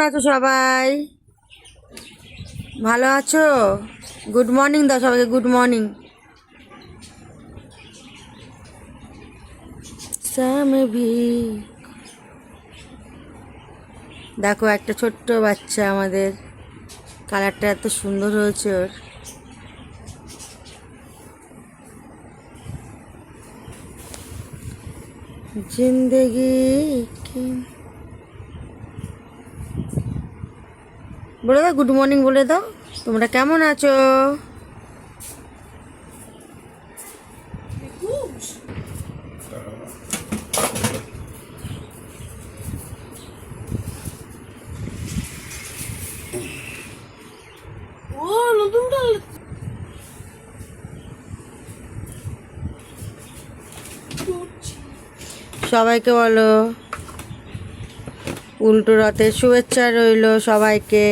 আছো সবাই? ভালো আছো? গুড মর্নিং দাও সবাইকে, গুড মর্নিং। দেখো একটা ছোট্ট বাচ্চা আমাদের, কালারটা এত সুন্দর হয়েছে ওর। জিন্দেগি কি বলে দাও, গুড মর্নিং বলে দাও। তোমরা কেমন আছো? সবাইকে বলো উল্টো রথের শুভেচ্ছা রইলো সবাইকে।